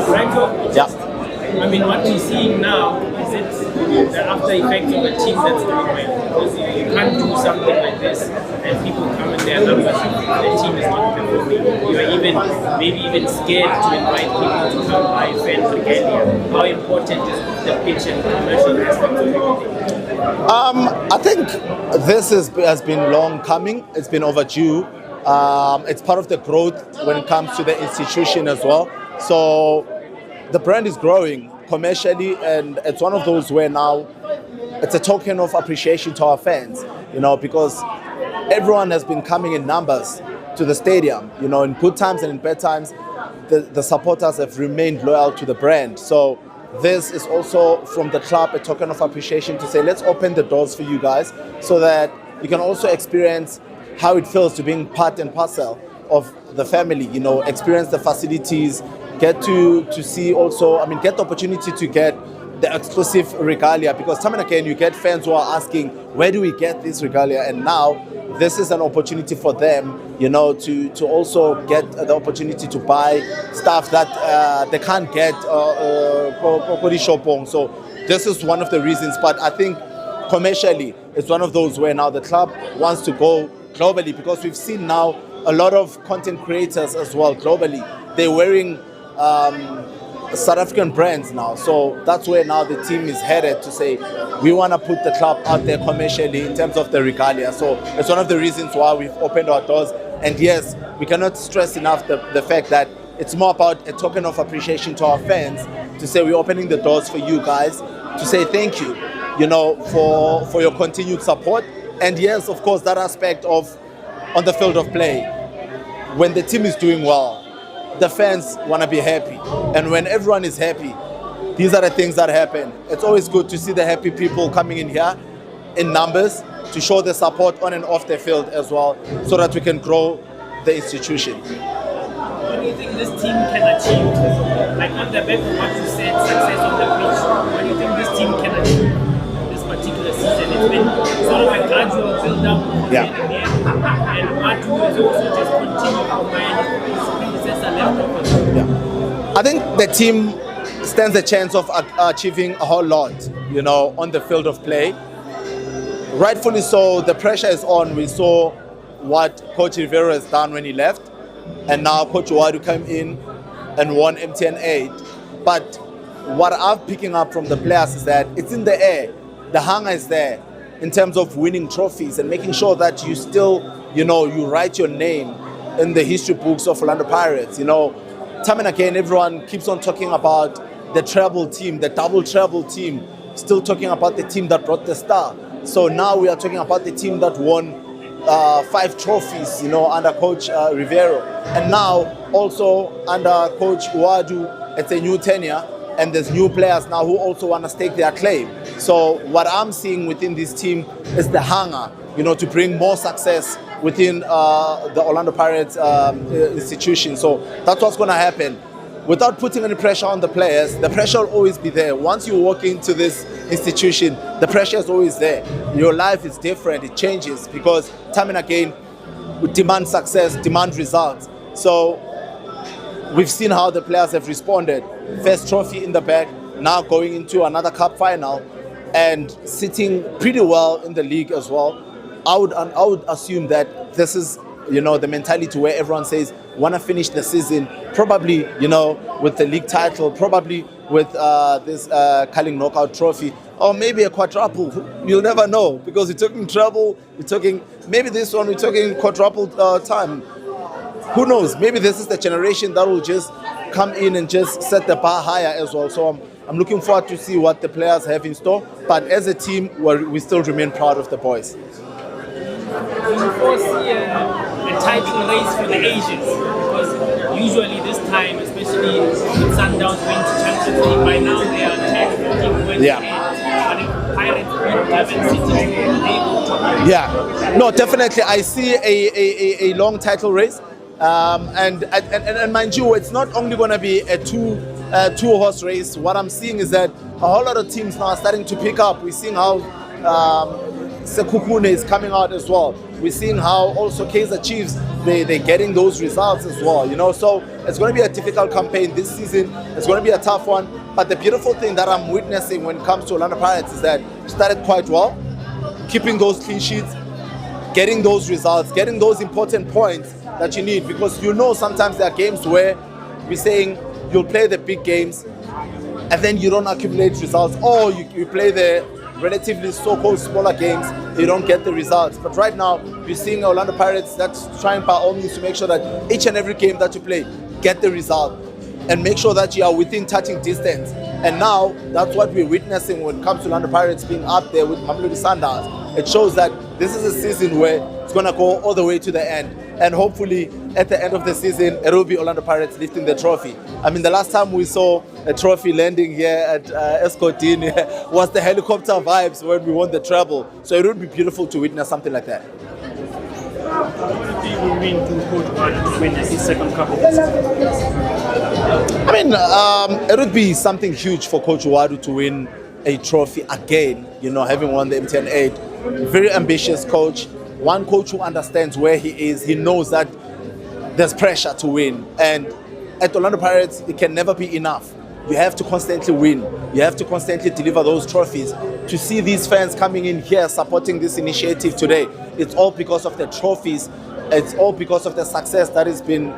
Franco, I mean, what we're seeing now is it the after effects of a team that's doing well. Because you can't do something like this and people come in their numbers and the team is not performing. You are maybe even scared to invite people to come by fan regalia. How important is the pitch and commercial aspect of everything? I think this has been long coming. It's been overdue. It's part of the growth when it comes to the institution as well. So the brand is growing commercially, and it's one of those where now it's a token of appreciation to our fans, because everyone has been coming in numbers to the stadium, in good times and in bad times. The supporters have remained loyal to the brand. So this is also from the club a token of appreciation to say, let's open the doors for you guys so that you can also experience how it feels to being part and parcel of the family, experience the facilities, get to see also, get the opportunity to get the exclusive regalia, because time and again you get fans who are asking, where do we get this regalia? And now this is an opportunity for them, to also get the opportunity to buy stuff that they can't get so this is one of the reasons. But I think commercially it's one of those where now the club wants to go globally, because we've seen now a lot of content creators as well globally. They're wearing South African brands now, so that's where now the team is headed to say we want to put the club out there commercially in terms of the regalia. So it's one of the reasons why we've opened our doors. And yes, we cannot stress enough the fact that it's more about a token of appreciation to our fans to say we're opening the doors for you guys, to say thank you, for your continued support. And yes, of course, that aspect of on the field of play, when the team is doing well, the fans want to be happy. And when everyone is happy, these are the things that happen. It's always good to see the happy people coming in here in numbers to show the support on and off the field as well, so that we can grow the institution. What do you think this team can achieve? Like on the back of what you said, success on the pitch, what do you think this team can achieve this particular season? It's been sort of a gradual build-up here and there. And Ouaddou is also just continue combine his predecessor left. I think the team stands a chance of achieving a whole lot, on the field of play. Rightfully so, the pressure is on. We saw what Coach Riveiro has done when he left, and now Coach Ouaddou came in and won MTN 8. But what I'm picking up from the players is that it's in the air. The hunger is there in terms of winning trophies and making sure that you still, you write your name in the history books of Orlando Pirates. Time and again, everyone keeps on talking about the treble team, the double treble team, still talking about the team that brought the star. So now we are talking about the team that won 5 trophies, under Coach Riveiro. And now also under Coach Ouaddou, it's a new tenure, and there's new players now who also want to stake their claim. So what I'm seeing within this team is the hunger, to bring more success within the Orlando Pirates institution. So that's what's going to happen. Without putting any pressure on the players, the pressure will always be there. Once you walk into this institution, the pressure is always there. Your life is different, it changes, because time and again, we demand success, demand results. So we've seen how the players have responded. First trophy in the bag, now going into another cup final and sitting pretty well in the league as well. I would assume that this is, the mentality where everyone says, want to finish the season, probably, with the league title, probably with this Carling Knockout Trophy, or maybe a quadruple. You'll never know, because we're talking treble, we're talking, maybe this one, we're talking quadruple time. Who knows? Maybe this is the generation that will just come in and just set the bar higher as well. So I'm looking forward to see what the players have in store. But as a team, we still remain proud of the boys. Do you foresee a title race for the Asians? Because usually this time, especially with Sundowns going to Champions League, by now they are 10, 14 points ahead. But if Pirates beat Durban City, they will top. Yeah, no, definitely. I see a long title race. And mind you, it's not only going to be a two-horse race. What I'm seeing is that a whole lot of teams now are starting to pick up. We're seeing how Sekhukhune is coming out as well. We're seeing how also Kaizer Chiefs, they're getting those results as well, So it's going to be a difficult campaign this season. It's going to be a tough one. But the beautiful thing that I'm witnessing when it comes to Orlando Pirates is that we started quite well, keeping those clean sheets, getting those results, getting those important points that you need. Because sometimes there are games where we're saying you'll play the big games and then you don't accumulate results, or you play the relatively so-called smaller games, you don't get the results. But right now, we're seeing Orlando Pirates that's trying by all means to make sure that each and every game that you play, get the result and make sure that you are within touching distance. And now, that's what we're witnessing when it comes to Orlando Pirates being up there with Mamelodi Sundowns. It shows that this is a season where it's going to go all the way to the end. And hopefully, at the end of the season, it will be Orlando Pirates lifting the trophy. I mean, the last time we saw a trophy landing here at Escotini was the helicopter vibes when we won the treble. So it would be beautiful to witness something like that. What do you mean to Coach Ouaddou to win his second cup of the season? I mean, it would be something huge for Coach Ouaddou to win a trophy again, having won the MTN 8. Very ambitious coach. One coach who understands where he is. He knows that there's pressure to win. And at Orlando Pirates, it can never be enough. You have to constantly win. You have to constantly deliver those trophies. To see these fans coming in here supporting this initiative today, it's all because of the trophies. It's all because of the success that has been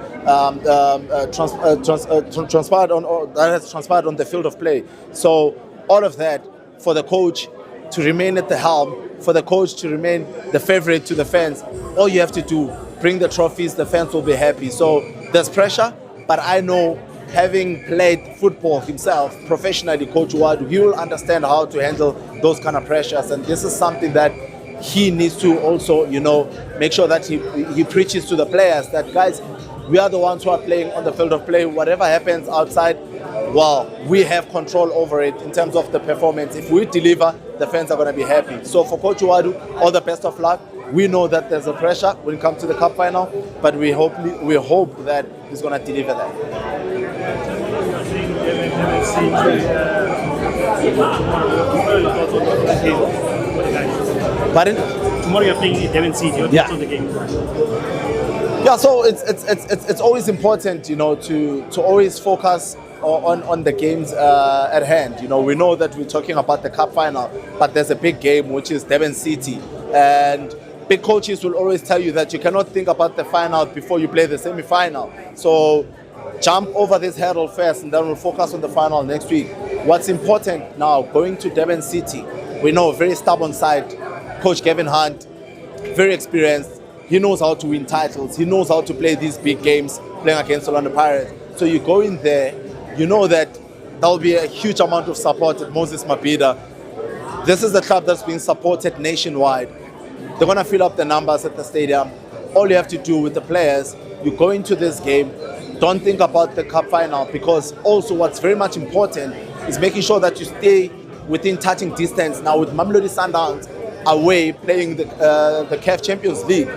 transpired on the field of play. So all of that for the coach to remain at the helm, for the coach to remain the favorite to the fans, all you have to do, bring the trophies, the fans will be happy. So there's pressure, but I know, having played football himself professionally, Coach Ouaddou, he will understand how to handle those kind of pressures. And this is something that he needs to also, make sure that he preaches to the players that, guys, we are the ones who are playing on the field of play. Whatever happens outside, well, we have control over it in terms of the performance. If we deliver, the fans are going to be happy. So for Coach Ouaddou, all the best of luck. We know that there's a pressure when it comes to the cup final, but we hope that he's going to deliver that. Pardon? Tomorrow you're playing Durban City. Your thoughts on the game? Yeah, so it's always important, to always focus on the games at hand. We know that we're talking about the cup final, but there's a big game which is Durban City, and big coaches will always tell you that you cannot think about the final before you play the semi-final. So jump over this hurdle first, and then we'll focus on the final next week. What's important now, going to Durban City, we know, very stubborn side. Coach Kevin Hunt, very experienced. He knows how to win titles. He knows how to play these big games, playing against Orlando Pirates. So you go in there, you know that there will be a huge amount of support at Moses Mabhida. This is the club that's being supported nationwide. They're going to fill up the numbers at the stadium. All you have to do with the players, you go into this game, don't think about the cup final, because also what's very much important is making sure that you stay within touching distance. Now with Mamelodi Sundowns away playing the CAF Champions League,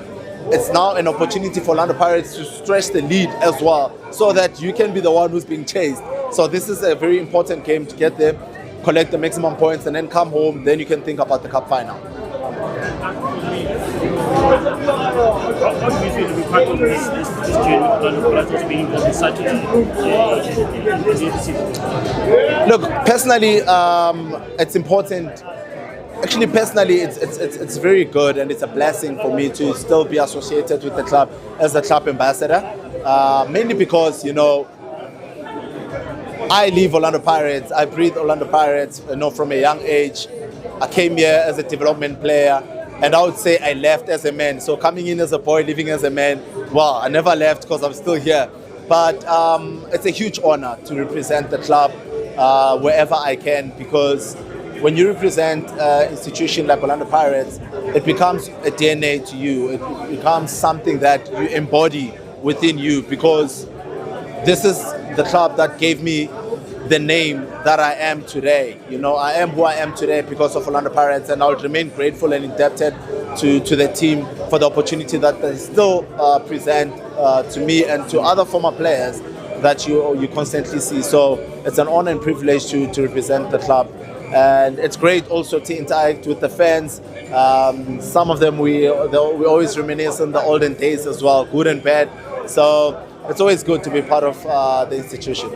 it's now an opportunity for Orlando Pirates to stretch the lead as well, so that you can be the one who's being chased. So this is a very important game to get there, collect the maximum points, and then come home. Then you can think about the cup final. How do you feel to be part of this journey with Orlando Pirates being involved in such a season? Look, personally, it's important. Actually, personally, it's very good, and it's a blessing for me to still be associated with the club as a club ambassador. Mainly because, I live Orlando Pirates. I breathe Orlando Pirates, from a young age. I came here as a development player, and I would say I left as a man. So coming in as a boy, living as a man, well, I never left because I'm still here. But it's a huge honor to represent the club wherever I can, because when you represent an institution like Orlando Pirates, it becomes a DNA to you. It becomes something that you embody within you, because this is the club that gave me the name that I am today. I am who I am today because of Orlando Pirates, and I'll remain grateful and indebted to the team for the opportunity that they still present to me and to other former players that you constantly see. So it's an honor and privilege to represent the club. And it's great also to interact with the fans, Some of them we always reminisce on the olden days as well, good and bad. So it's always good to be part of the institution.